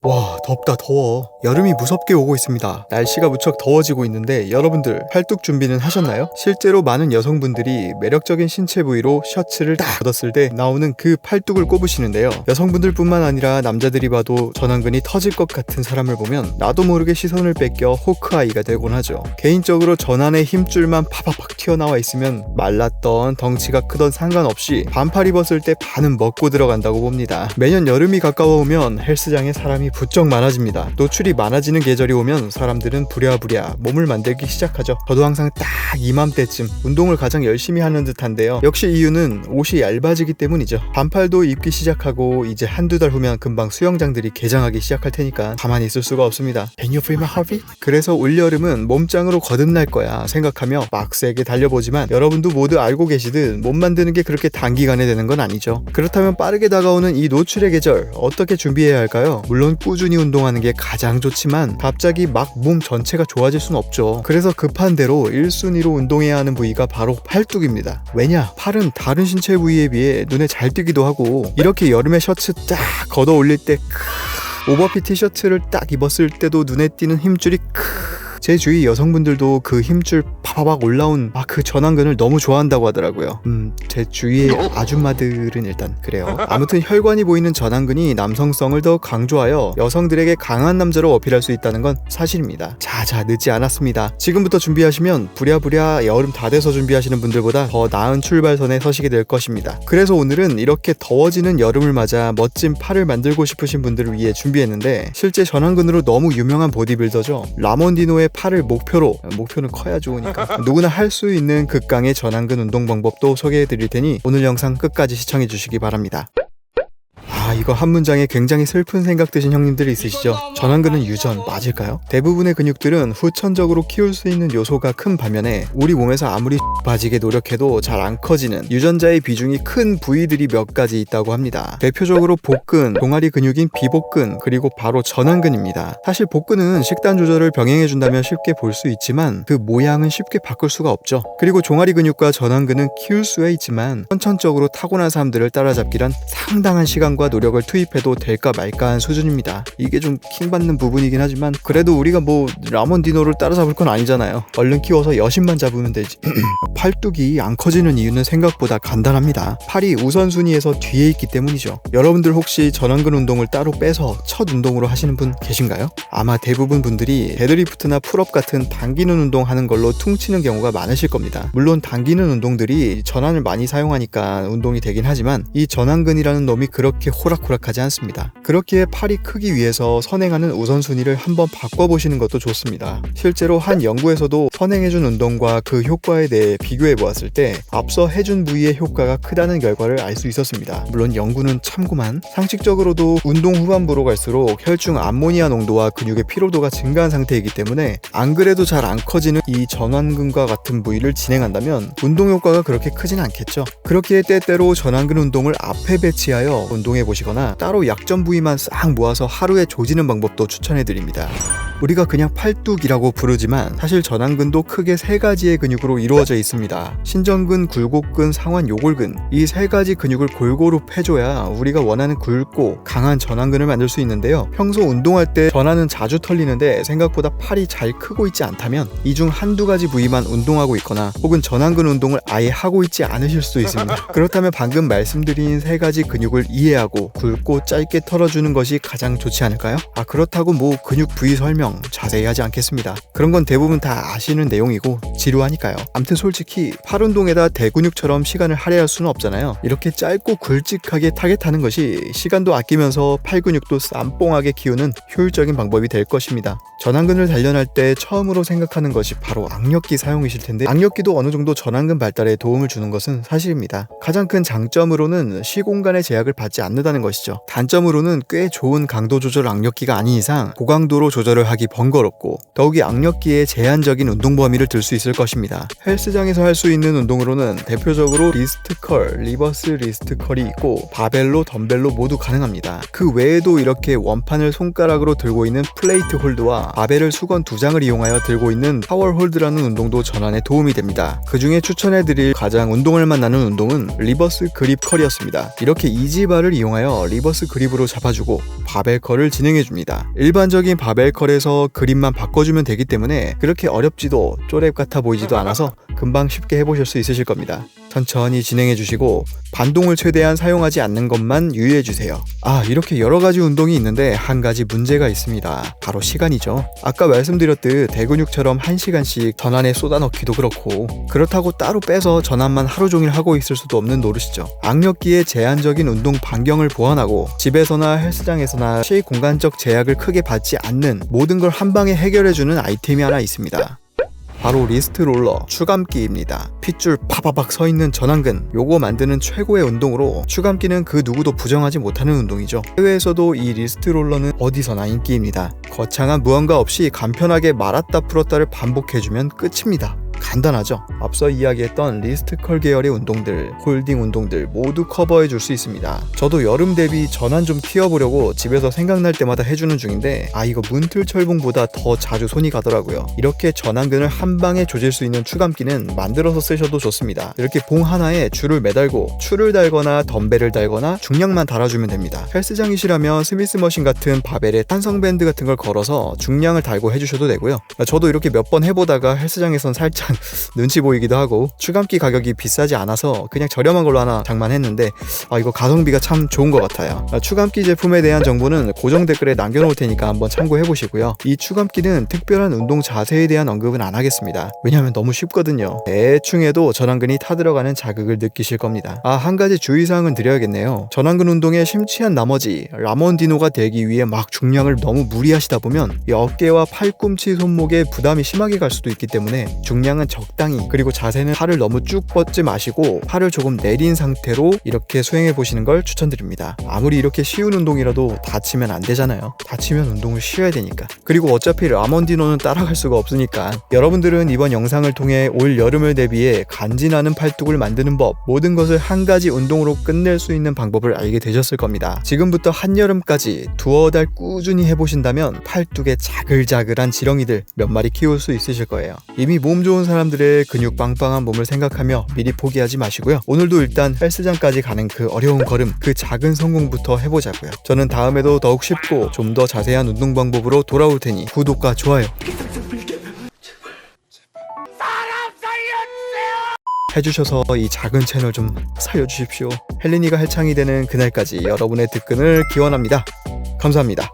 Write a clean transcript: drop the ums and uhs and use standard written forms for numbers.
와, 덥다 더워. 여름이 무섭게 오고 있습니다. 날씨가 무척 더워지고 있는데 여러분들 팔뚝 준비는 하셨나요? 실제로 많은 여성분들이 매력적인 신체 부위로 셔츠를 딱 걷었을 때 나오는 그 팔뚝을 꼽으시는데요. 여성분들뿐만 아니라 남자들이 봐도 전완근이 터질 것 같은 사람을 보면 나도 모르게 시선을 뺏겨 호크아이가 되곤 하죠. 개인적으로 전완의 힘줄만 파파팍 튀어나와 있으면 말랐던 덩치가 크던 상관없이 반팔 입었을 때 반은 먹고 들어간다고 봅니다. 매년 여름이 가까워 오면 헬스장에 사람이 부쩍 많아집니다. 노출이 많아지는 계절이 오면 사람들은 부랴부랴 몸을 만들기 시작하죠. 저도 항상 딱 이맘때쯤 운동을 가장 열심히 하는 듯한데요. 역시 이유는 옷이 얇아지기 때문이죠. 반팔도 입기 시작하고 이제 한두 달 후면 금방 수영장들이 개장하기 시작할 테니까 가만히 있을 수가 없습니다. Can you feel my heartbeat? 그래서 올여름은 몸짱으로 거듭날 거야 생각하며 빡세게 달려보지만 여러분도 모두 알고 계시듯 몸 만드는 게 그렇게 단기간에 되는 건 아니죠. 그렇다면 빠르게 다가오는 이 노출의 계절 어떻게 준비해야 할까요? 물론 꾸준히 운동하는 게 가장 좋지만 갑자기 막 몸 전체가 좋아질 순 없죠. 그래서 급한 대로 1순위로 운동해야 하는 부위가 바로 팔뚝입니다. 왜냐? 팔은 다른 신체 부위에 비해 눈에 잘 띄기도 하고 이렇게 여름에 셔츠 딱 걷어 올릴 때 오버핏 티셔츠를 딱 입었을 때도 눈에 띄는 힘줄이 제 주위 여성분들도 그 힘줄 파바박 올라온 그 전완근을 너무 좋아한다고 하더라고요. 제 주위의 아줌마들은 일단 그래요. 아무튼 혈관이 보이는 전완근이 남성성을 더 강조하여 여성들에게 강한 남자로 어필할 수 있다는 건 사실입니다. 자 늦지 않았습니다. 지금부터 준비하시면 부랴부랴 여름 다 돼서 준비하시는 분들보다 더 나은 출발선에 서시게 될 것입니다. 그래서 오늘은 이렇게 더워지는 여름을 맞아 멋진 팔을 만들고 싶으신 분들을 위해 준비했는데 실제 전완근으로 너무 유명한 보디빌더죠. 라몬디노의 팔을 목표는 커야 좋으니까 누구나 할 수 있는 극강의 전완근 운동 방법도 소개해 드릴 테니 오늘 영상 끝까지 시청해 주시기 바랍니다. 이거 한 문장에 굉장히 슬픈 생각 드신 형님들이 있으시죠? 전완근은 유전 맞을까요? 대부분의 근육들은 후천적으로 키울 수 있는 요소가 큰 반면에 우리 몸에서 아무리 빠지게 노력해도 잘 안 커지는 유전자의 비중이 큰 부위들이 몇 가지 있다고 합니다. 대표적으로 복근, 종아리 근육인 비복근, 그리고 바로 전완근입니다. 사실 복근은 식단 조절을 병행해준다면 쉽게 볼 수 있지만 그 모양은 쉽게 바꿀 수가 없죠. 그리고 종아리 근육과 전완근은 키울 수야 있지만 선천적으로 타고난 사람들을 따라잡기란 상당한 시간과 노력을 투입해도 될까 말까한 수준입니다. 이게 좀 킹받는 부분이긴 하지만 그래도 우리가 라몬디노를 따라잡을 건 아니잖아요. 얼른 키워서 여신만 잡으면 되지. 팔뚝이 안 커지는 이유는 생각보다 간단합니다. 팔이 우선순위에서 뒤에 있기 때문이죠. 여러분들 혹시 전완근 운동을 따로 빼서 첫 운동으로 하시는 분 계신가요? 아마 대부분 분들이 데드리프트나 풀업 같은 당기는 운동 하는 걸로 퉁치는 경우가 많으실 겁니다. 물론 당기는 운동들이 전완을 많이 사용하니까 운동이 되긴 하지만 이 전완근이라는 놈이 그렇게 호락호락하지 않습니다. 그렇기에 팔이 크기 위해서 선행하는 우선순위를 한번 바꿔보시는 것도 좋습니다. 실제로 한 연구에서도 선행해준 운동과 그 효과에 대해 비교해보았을 때 앞서 해준 부위의 효과가 크다는 결과를 알 수 있었습니다. 물론 연구는 참고만 상식적으로도 운동 후반부로 갈수록 혈중 암모니아 농도와 근육의 피로도가 증가한 상태이기 때문에 안 그래도 잘 안 커지는 이 전완근과 같은 부위를 진행한다면 운동 효과가 그렇게 크진 않겠죠. 그렇기에 때때로 전완근 운동을 앞에 배치하여 운동해보시거나 따로 약점 부위만 싹 모아서 하루에 조지는 방법도 추천해드립니다. 우리가 그냥 팔뚝이라고 부르지만 사실 전완근도 크게 세 가지의 근육으로 이루어져 있습니다. 신전근, 굴곡근, 상완 요골근 이 세 가지 근육을 골고루 패줘야 우리가 원하는 굵고 강한 전완근을 만들 수 있는데요. 평소 운동할 때 전완은 자주 털리는데 생각보다 팔이 잘 크고 있지 않다면 이 중 한두 가지 부위만 운동하고 있거나 혹은 전완근 운동을 아예 하고 있지 않으실 수도 있습니다. 그렇다면 방금 말씀드린 세 가지 근육을 이해하고 굵고 짧게 털어주는 것이 가장 좋지 않을까요? 그렇다고 근육 부위 설명 자세히 하지 않겠습니다. 그런 건 대부분 다 아시는 내용이고 지루하니까요. 암튼 솔직히 팔 운동에다 대근육처럼 시간을 할애할 수는 없잖아요. 이렇게 짧고 굵직하게 타겟하는 것이 시간도 아끼면서 팔 근육도 쌈뽕하게 키우는 효율적인 방법이 될 것입니다. 전완근을 단련할 때 처음으로 생각하는 것이 바로 악력기 사용이실 텐데 악력기도 어느 정도 전완근 발달에 도움을 주는 것은 사실입니다. 가장 큰 장점으로는 시공간의 제약을 받지 않는다는 것이죠. 단점으로는 꽤 좋은 강도 조절 악력기가 아닌 이상 고강도로 조절을 하기 하기 번거롭고 더욱이 악력기에 제한적인 운동 범위를 들 수 있을 것입니다. 헬스장에서 할 수 있는 운동으로는 대표적으로 리스트 컬, 리버스 리스트 컬이 있고 바벨로, 덤벨로 모두 가능합니다. 그 외에도 이렇게 원판을 손가락으로 들고 있는 플레이트 홀드와 바벨을 수건 2장을 이용하여 들고 있는 파워 홀드라는 운동도 전환에 도움이 됩니다. 그 중에 추천해드릴 가장 운동할 만나는 운동은 리버스 그립 컬이었습니다. 이렇게 이지바를 이용하여 리버스 그립으로 잡아주고 바벨 컬을 진행해줍니다. 일반적인 바벨 컬에서 그립만 바꿔주면 되기 때문에 그렇게 어렵지도 쪼렙 같아 보이지도 않아서 금방 쉽게 해보실 수 있으실 겁니다. 천천히 진행해주시고 반동을 최대한 사용하지 않는 것만 유의해주세요. 이렇게 여러가지 운동이 있는데 한 가지 문제가 있습니다. 바로 시간이죠. 아까 말씀드렸듯 대근육처럼 1시간씩 전환에 쏟아넣기도 그렇고 그렇다고 따로 빼서 전환만 하루 종일 하고 있을 수도 없는 노릇이죠. 악력기에 제한적인 운동 반경을 보완하고 집에서나 헬스장에서나 시공간적 제약을 크게 받지 않는 모든 걸 한 방에 해결해주는 아이템이 하나 있습니다. 바로 리스트 롤러 추감기입니다. 핏줄 파바박 서있는 전완근, 요거 만드는 최고의 운동으로 추감기는 그 누구도 부정하지 못하는 운동이죠. 해외에서도 이 리스트 롤러는 어디서나 인기입니다. 거창한 무언가 없이 간편하게 말았다 풀었다를 반복해주면 끝입니다. 간단하죠? 앞서 이야기했던 리스트 컬 계열의 운동들, 홀딩 운동들 모두 커버해 줄 수 있습니다. 저도 여름 대비 전완 좀 키워보려고 집에서 생각날 때마다 해주는 중인데 이거 문틀철봉보다 더 자주 손이 가더라고요. 이렇게 전완근을 한 방에 조질 수 있는 추감기는 만들어서 쓰셔도 좋습니다. 이렇게 봉 하나에 줄을 매달고 추를 달거나 덤벨을 달거나 중량만 달아주면 됩니다. 헬스장이시라면 스미스 머신 같은 바벨에 탄성 밴드 같은 걸 걸어서 중량을 달고 해주셔도 되고요. 저도 이렇게 몇 번 해보다가 헬스장에선 살짝 눈치 보이기도 하고 추감기 가격이 비싸지 않아서 그냥 저렴한 걸로 하나 장만했는데 이거 가성비가 참 좋은 것 같아요. 추감기 제품에 대한 정보는 고정 댓글에 남겨놓을 테니까 한번 참고해 보시고요. 이 추감기는 특별한 운동 자세에 대한 언급은 안 하겠습니다. 왜냐하면 너무 쉽거든요. 대충 해도 전완근이 타들어가는 자극을 느끼실 겁니다. 한 가지 주의사항은 드려야겠네요. 전완근 운동에 심취한 나머지 라몬디노가 되기 위해 막 중량을 너무 무리하시다 보면 이 어깨와 팔꿈치 손목에 부담이 심하게 갈 수도 있기 때문에 중량은 적당히, 그리고 자세는 팔을 너무 쭉 뻗지 마시고 팔을 조금 내린 상태로 이렇게 수행해 보시는 걸 추천드립니다. 아무리 이렇게 쉬운 운동이라도 다치면 안 되잖아요. 다치면 운동을 쉬어야 되니까. 그리고 어차피 라몬디노는 따라갈 수가 없으니까 여러분들은 이번 영상을 통해 올 여름을 대비해 간지나는 팔뚝을 만드는 법, 모든 것을 한 가지 운동으로 끝낼 수 있는 방법을 알게 되셨을 겁니다. 지금부터 한여름까지 두어 달 꾸준히 해보신다면 팔뚝에 자글자글한 지렁이들 몇 마리 키울 수 있으실 거예요. 이미 몸 좋은 사람들의 근육 빵빵한 몸을 생각하며 미리 포기하지 마시고요. 오늘도 일단 헬스장까지 가는 그 어려운 걸음, 그 작은 성공부터 해보자고요. 저는 다음에도 더욱 쉽고 좀 더 자세한 운동 방법으로 돌아올 테니 구독과 좋아요 해주셔서 이 작은 채널 좀 살려주십시오. 헬린이가 헬창이 되는 그날까지 여러분의 득근을 기원합니다. 감사합니다.